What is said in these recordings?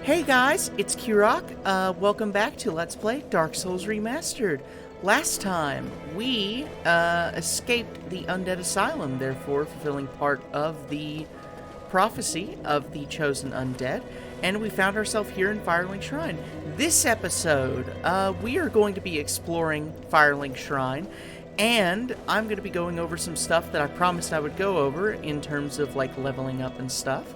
Hey guys, it's Qrock. Welcome back to Let's Play Dark Souls Remastered. Last time, we escaped the Undead Asylum, therefore fulfilling part of the prophecy of the chosen undead, and we found ourselves here in Firelink Shrine. This episode, we are going to be exploring Firelink Shrine, and I'm going to be going over some stuff that I promised I would go over in terms of, like, leveling up and stuff.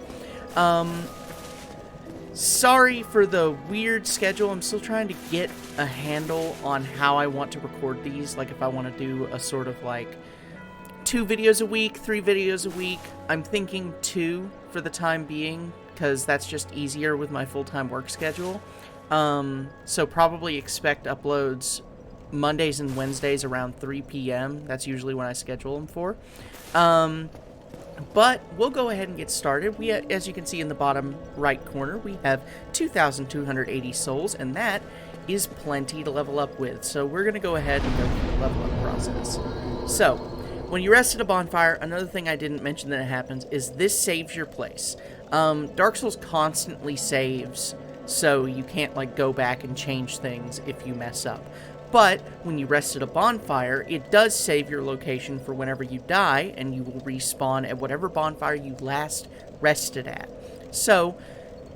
Sorry for the weird schedule. I'm still trying to get a handle on how I want to record these. Like, if I want to do a sort of, like, 2 videos a week, 3 videos a week. I'm thinking 2 for the time being, because that's just easier with my full-time work schedule. So probably expect uploads Mondays and Wednesdays around 3 p.m. That's usually when I schedule them for. But we'll go ahead and get started. We, as you can see in the bottom right corner, we have 2,280 souls, and that is plenty to level up with. So we're going to go ahead and go through the level up process. So, when you rest at a bonfire, another thing I didn't mention that happens is this saves your place. Dark Souls constantly saves, so you can't, like, go back and change things if you mess up. But when you rest at a bonfire, it does save your location for whenever you die, and you will respawn at whatever bonfire you last rested at. So,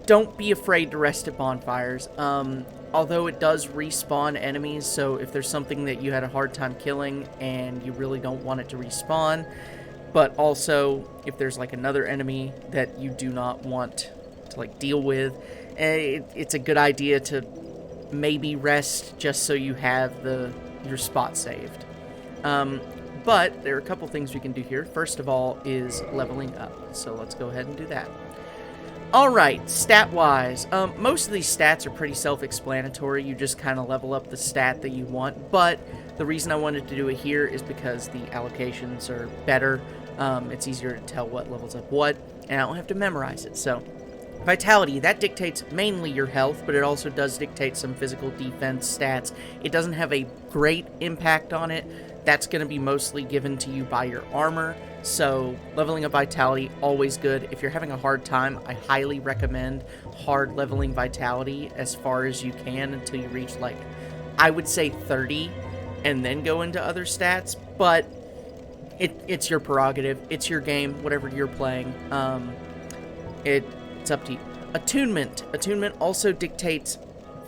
don't be afraid to rest at bonfires. Although it does respawn enemies, so if there's something that you had a hard time killing and you really don't want it to respawn, but also if there's, like, another enemy that you do not want to, like, deal with, it's a good idea to maybe rest just so you have your spot saved. But there are a couple things we can do here. First of all is leveling up, so let's go ahead and do that. Alright, stat-wise, most of these stats are pretty self-explanatory. You just kind of level up the stat that you want, but the reason I wanted to do it here is because the allocations are better. It's easier to tell what levels up what, and I don't have to memorize it, so. Vitality, that dictates mainly your health, but it also does dictate some physical defense stats. It doesn't have a great impact on it. That's going to be mostly given to you by your armor, so leveling up Vitality, always good. If you're having a hard time, I highly recommend hard leveling Vitality as far as you can until you reach, like, I would say 30, and then go into other stats, but it's your prerogative. It's your game, whatever you're playing. It's up to you. Attunement. Attunement also dictates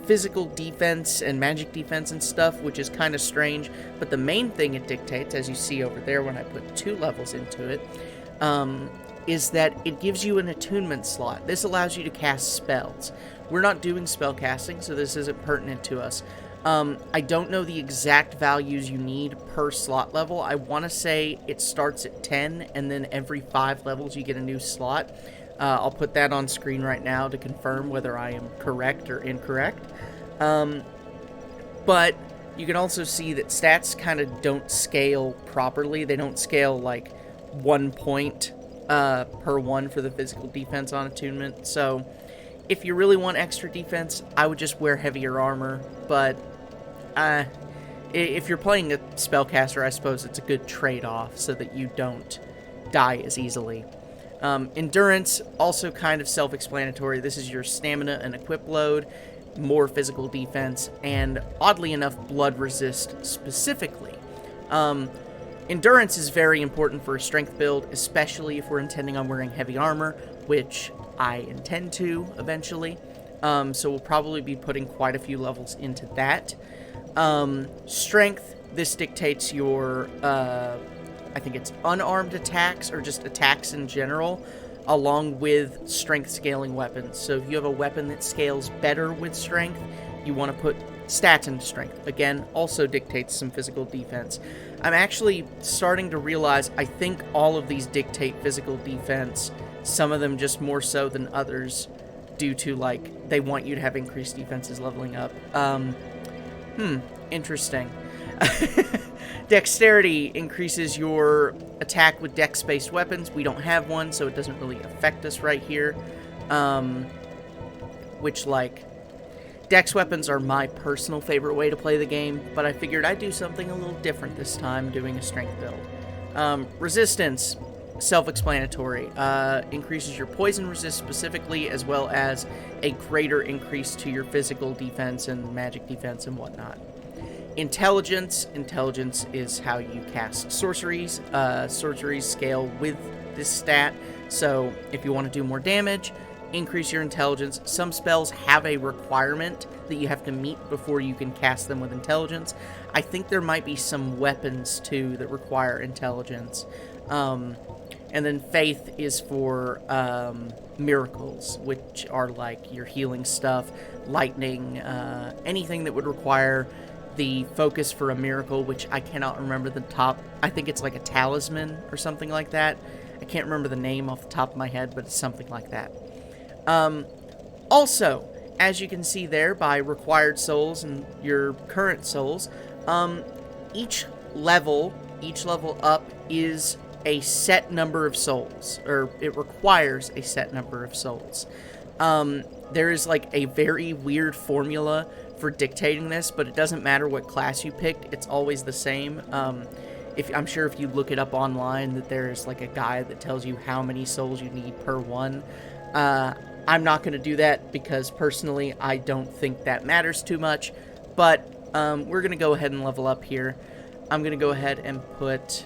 physical defense and magic defense and stuff, which is kind of strange. But the main thing it dictates, as you see over there when I put 2 levels into it, is that it gives you an attunement slot. This allows you to cast spells. We're not doing spell casting, so this isn't pertinent to us. I don't know the exact values you need per slot level. I want to say it starts at 10, and then every 5 levels you get a new slot. I'll put that on screen right now to confirm whether I am correct or incorrect. But you can also see that stats kind of don't scale properly. They don't scale like 1 point per 1 for the physical defense on attunement. So if you really want extra defense, I would just wear heavier armor. But if you're playing a spellcaster, I suppose it's a good trade-off so that you don't die as easily. Endurance, also kind of self-explanatory. This is your stamina and equip load, more physical defense, and oddly enough, blood resist specifically. Endurance is very important for a strength build, especially if we're intending on wearing heavy armor, which I intend to eventually. So we'll probably be putting quite a few levels into that. Strength, this dictates your I think it's unarmed attacks, or just attacks in general, along with strength scaling weapons. So if you have a weapon that scales better with strength, you want to put stats into strength. Again, also dictates some physical defense. I'm actually starting to realize I think all of these dictate physical defense, some of them just more so than others, due to, like, they want you to have increased defenses leveling up. Interesting. Dexterity increases your attack with dex-based weapons. We don't have one, so it doesn't really affect us right here. Which, like, dex weapons are my personal favorite way to play the game, but I figured I'd do something a little different this time, doing a strength build. Resistance. self-explanatory. Increases your poison resist specifically, as well as a greater increase to your physical defense and magic defense and whatnot. Intelligence is how you cast sorceries. Sorceries scale with this stat, so if you want to do more damage, increase your intelligence. Some spells have a requirement that you have to meet before you can cast them with intelligence. I think there might be some weapons too that require intelligence. And then faith is for miracles, which are like your healing stuff, lightning, anything that would require the focus for a miracle, which I cannot remember the top. I think it's like a talisman or something like that. I can't remember the name off the top of my head, but it's something like that. Also, as you can see there by required souls and your current souls, each level up is a set number of souls, or it requires a set number of souls. There is like a very weird formula for dictating this, but it doesn't matter what class you picked, it's always the same. I'm sure if you look it up online that there's like a guide that tells you how many souls you need per one. I'm not going to do that because personally I don't think that matters too much, but we're going to go ahead and level up here. I'm going to go ahead and put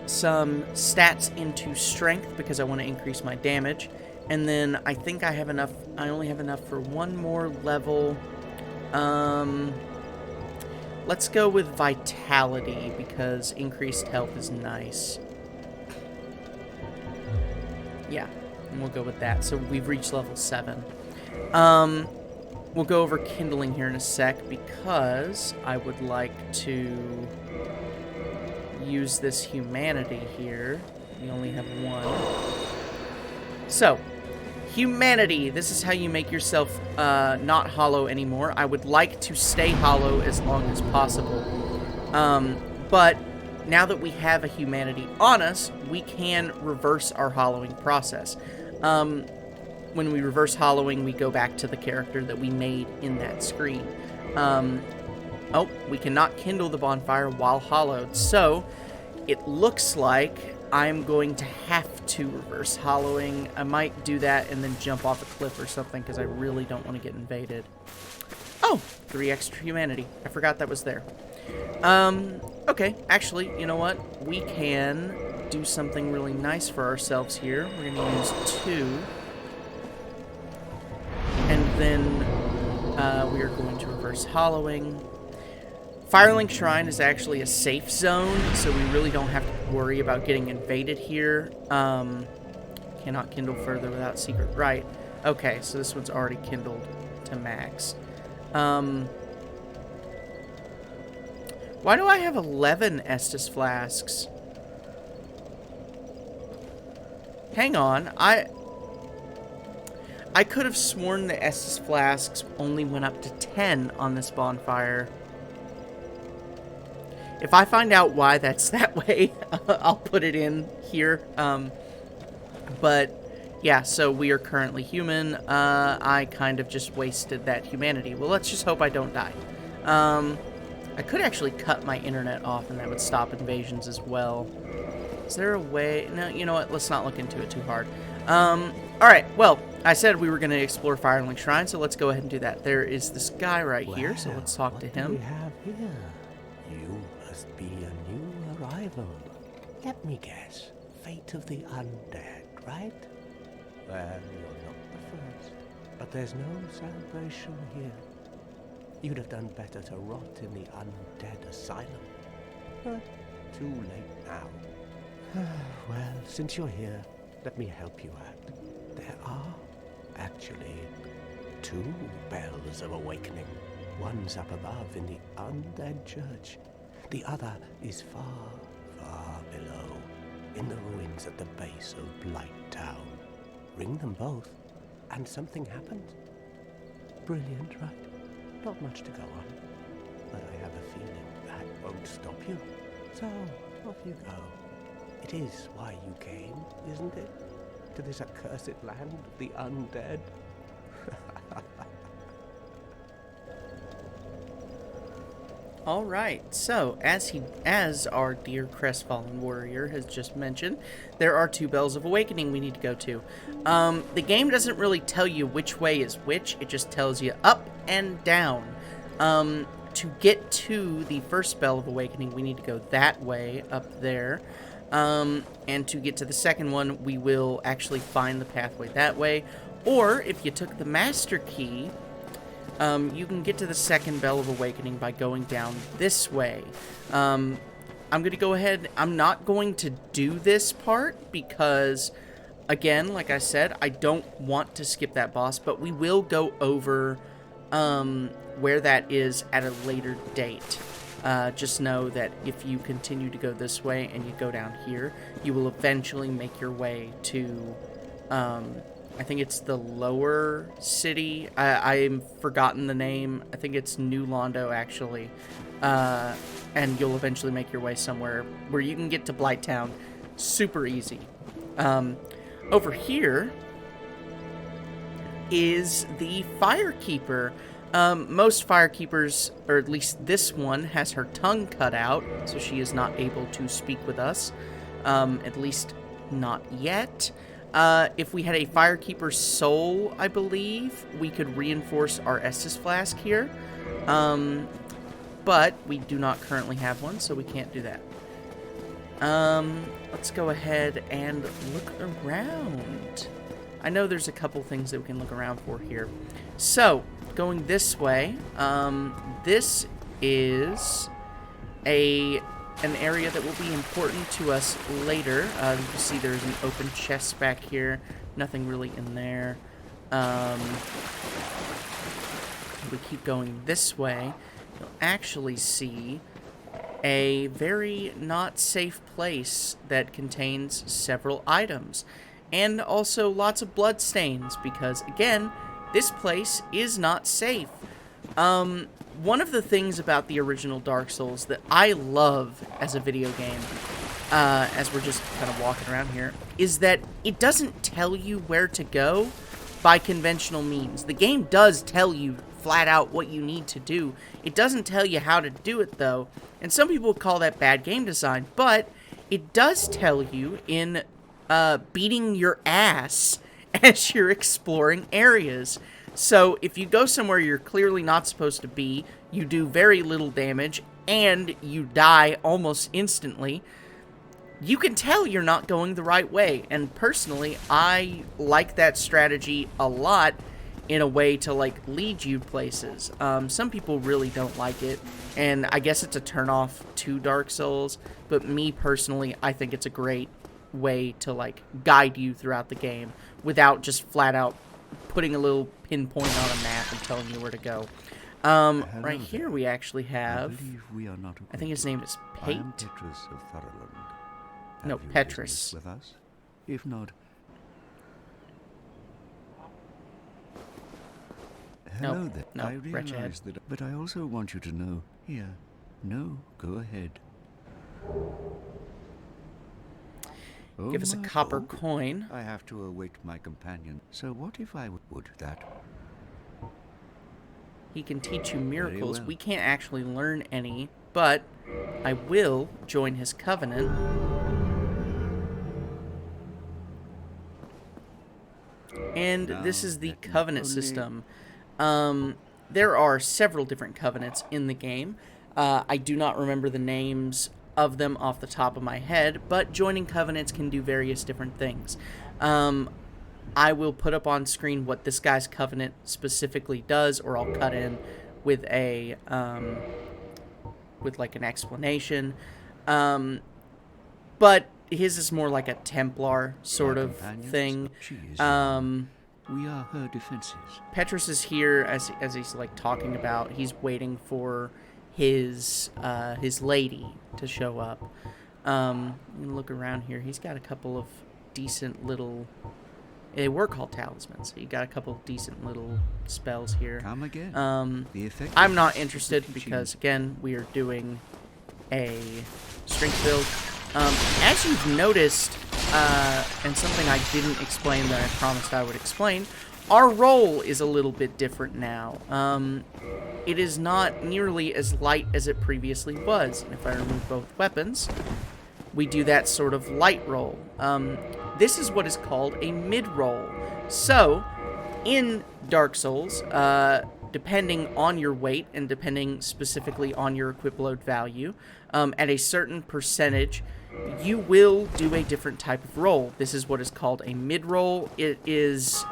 some stats into strength because I want to increase my damage. And then I think I have enough. I only have enough for one more level. Let's go with vitality because increased health is nice. Yeah, and we'll go with that. So we've reached level 7. We'll go over kindling here in a sec because I would like to use this humanity here. We only have one. So, humanity. This is how you make yourself not hollow anymore. I would like to stay hollow as long as possible. But now that we have a humanity on us, we can reverse our hollowing process. When we reverse hollowing, we go back to the character that we made in that screen. Oh, we cannot kindle the bonfire while hollowed, so it looks like I'm going to have to reverse hollowing. I might do that and then jump off a cliff or something because I really don't want to get invaded. Oh, 3 extra humanity. I forgot that was there. Okay, actually, you know what? We can do something really nice for ourselves here. We're going to use 2. And then we are going to reverse hollowing. Firelink Shrine is actually a safe zone, so we really don't have to worry about getting invaded here. Cannot kindle further without secret right. Okay, so this one's already kindled to max. Why do I have 11 Estus flasks? Hang on, I could have sworn the Estus flasks only went up to 10 on this bonfire. If I find out why that's that way, I'll put it in here. But, yeah, so we are currently human. I kind of just wasted that humanity. Well, let's just hope I don't die. I could actually cut my internet off, and that would stop invasions as well. Is there a way? No, you know what? Let's not look into it too hard. Alright, well, I said we were going to explore Firelink Shrine, so let's go ahead and do that. There is this guy right here, so let's talk to him. What do we have here? You must be a new arrival. Let me guess. Fate of the undead, right? Well, you're not the first. But there's no celebration here. You'd have done better to rot in the undead asylum. But too late now. Well, since you're here, let me help you out. There are, actually, 2 bells of awakening. One's up above in the undead church. The other is far, far below, in the ruins at the base of Blight Town. Ring them both, and something happens. Brilliant, right? Not much to go on, but I have a feeling that won't stop you. So, off you go. It is why you came, isn't it? To this accursed land of the undead? All right. So, as our dear crestfallen warrior has just mentioned, there are 2 bells of awakening we need to go to. The game doesn't really tell you which way is which. It just tells you up and down. To get to the first bell of awakening, we need to go that way up there. And to get to the second one, we will actually find the pathway that way. Or if you took the master key, you can get to the second bell of awakening by going down this way. I'm going to go ahead. I'm not going to do this part because, again, like I said, I don't want to skip that boss, but we will go over where that is at a later date. Just know that if you continue to go this way and you go down here, you will eventually make your way to, I think it's the lower city. I've forgotten the name. I think it's New Londo, actually. And you'll eventually make your way somewhere where you can get to Blighttown super easy. Over here is the Firekeeper. Most Firekeepers, or at least this one, has her tongue cut out, so she is not able to speak with us. At least not yet. If we had a Firekeeper soul, I believe, we could reinforce our Estus Flask here. But we do not currently have one, so we can't do that. Let's go ahead and look around. I know there's a couple things that we can look around for here. So, going this way, this is an area that will be important to us later. You can see there's an open chest back here. Nothing really in there. If we keep going this way, you'll actually see a very not safe place that contains several items. And also lots of blood stains, because, again, this place is not safe. One of the things about the original Dark Souls that I love as a video game, as we're just kind of walking around here, is that it doesn't tell you where to go by conventional means. The game does tell you flat out what you need to do. It doesn't tell you how to do it, though. And some people call that bad game design, but it does tell you in beating your ass as you're exploring areas. So if you go somewhere you're clearly not supposed to be, you do very little damage, and you die almost instantly, you can tell you're not going the right way. And personally, I like that strategy a lot in a way to, like, lead you places. Some people really don't like it, and I guess it's a turnoff to Dark Souls, but me personally, I think it's a great way to, like, guide you throughout the game without just flat out putting a little pinpoint on a map and telling you where to go. Right here we actually have, I think his name is Pate. I am Petrus of Firelink. No, Have you Petrus. business with us? If not, hello there. no, I Wretched. realize that, but I also want you to know. Here, no, go ahead. Oh, Give us a my- copper oh, coin. I have to await my companion. So what if I would that? He can teach you miracles. well. We can't actually learn any, but I will join his covenant. And this is the Now, let me covenant only- system. There are several different covenants in the game. I do not remember the names of them off the top of my head, but joining covenants can do various different things. I will put up on screen what this guy's covenant specifically does, or I'll cut in with a with like an explanation. But his is more like a Templar sort My of companions, thing. she is we are her defenses. Petrus is here as he's like talking about. He's waiting for his lady to show up. You can look around here. He's got a couple of decent little. They were called talismans. He got a couple of decent little spells here. Come again. The effect I'm of not this interested teaching- because again we are doing a strength build. As you've noticed, and something I didn't explain that I promised I would explain, our role is a little bit different now. It is not nearly as light as it previously was. And if I remove both weapons, we do that sort of light roll. This is what is called a mid-roll. So, in Dark Souls, depending on your weight and depending specifically on your equip load value, at a certain percentage, you will do a different type of roll. This is what is called a mid-roll. It is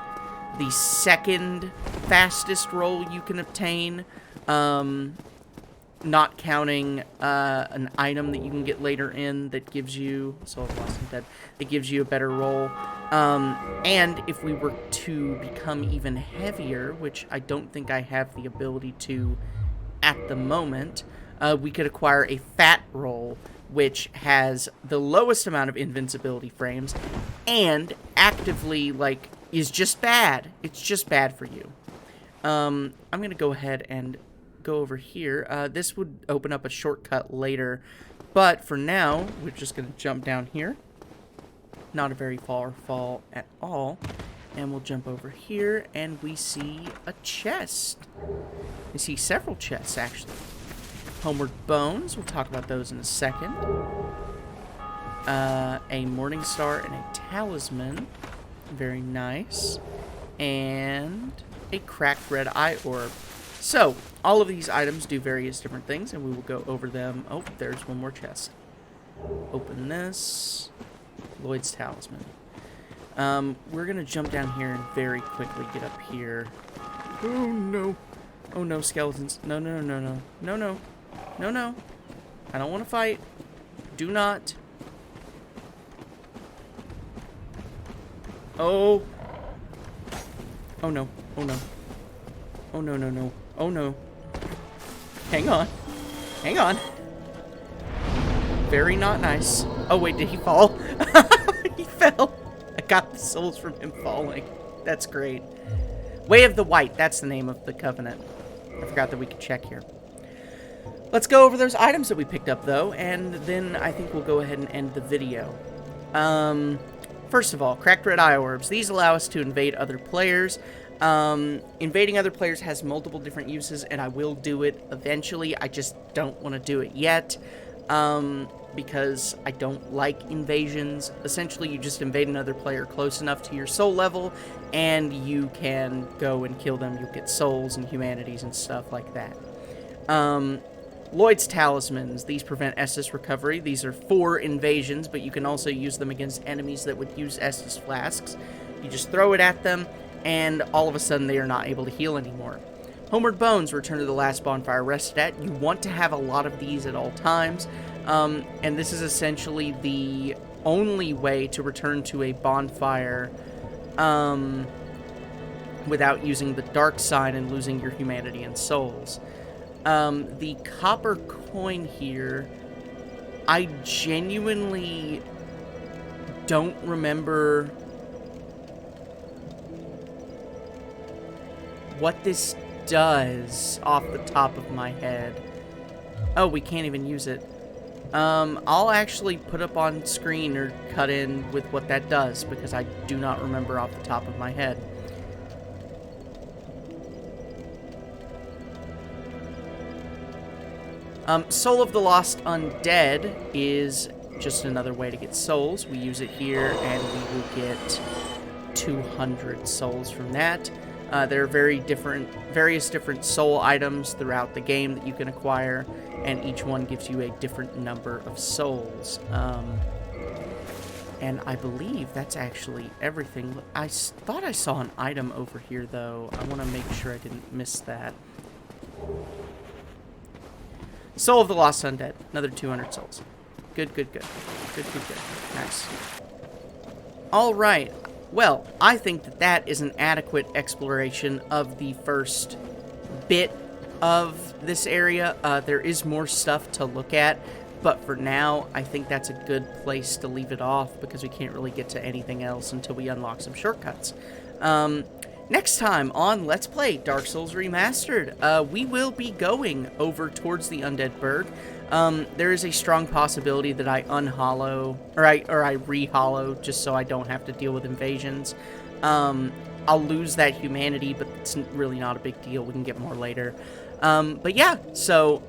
the second fastest roll you can obtain, not counting an item that you can get later in that gives you, Soul of the Lost and Dead, that gives you a better roll. And if we were to become even heavier, which I don't think I have the ability to at the moment, we could acquire a fat roll, which has the lowest amount of invincibility frames and actively, like, is just bad. It's just bad for you. I'm going to go ahead and go over here. This would open up a shortcut later, but for now, we're just going to jump down here. Not a very far fall at all. And we'll jump over here, and we see a chest. We see several chests, actually. Homeward Bones, we'll talk about those in a second. A Morning Star and a Talisman. Very nice. And a Cracked Red Eye Orb. So, all of these items do various different things, and we will go over them. Oh, there's one more chest. Open this. Lloyd's Talisman. We're going to jump down here and very quickly get up here. Oh, no. Oh, no, skeletons. No, no, no, no, no. No, no. No, no. I don't want to fight. Do not. Oh. Oh, no. Oh, no. Oh, no, no, no. Oh, no. Hang on. Hang on. Very not nice. Oh, wait, did he fall? He fell. I got the souls from him falling. That's great. Way of the White. That's the name of the covenant. I forgot that we could check here. Let's go over those items that we picked up, though, and then I think we'll go ahead and end the video. First of all, Cracked Red Eye Orbs. These allow us to invade other players. Invading other players has multiple different uses, and I will do it eventually. I just don't want to do it yet, because I don't like invasions. Essentially, you just invade another player close enough to your soul level, and you can go and kill them. You'll get souls and humanities and stuff like that. Lloyd's Talismans. These prevent Estus recovery. These are for invasions, but you can also use them against enemies that would use Estus flasks. You just throw it at them, and all of a sudden they are not able to heal anymore. Homeward Bones. Return to the last bonfire rested at. You want to have a lot of these at all times, and this is essentially the only way to return to a bonfire without using the dark side and losing your humanity and souls. The copper coin here, I genuinely don't remember what this does off the top of my head. Oh, we can't even use it. I'll actually put up on screen or cut in with what that does, because I do not remember off the top of my head. Soul of the Lost Undead is just another way to get souls. We use it here, and we will get 200 souls from that. There are various different soul items throughout the game that you can acquire, and each one gives you a different number of souls. And I believe that's actually everything. I thought I saw an item over here, though. I want to make sure I didn't miss that. Soul of the Lost Undead. Another 200 souls. Good, good, good. Good, good, good. Nice. Alright. Well, I think that that is an adequate exploration of the first bit of this area. There is more stuff to look at, but for now, I think that's a good place to leave it off, because we can't really get to anything else until we unlock some shortcuts. Next time on Let's Play Dark Souls Remastered, we will be going over towards the Undead Burg. There is a strong possibility that I unhollow, or I rehollow, just so I don't have to deal with invasions. I'll lose that humanity, but it's really not a big deal. We can get more later. But yeah, so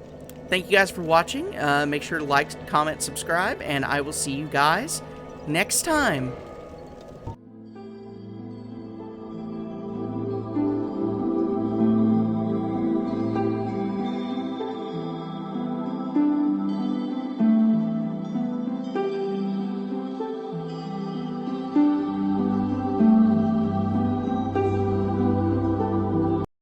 thank you guys for watching. Make sure to like, comment, subscribe, and I will see you guys next time.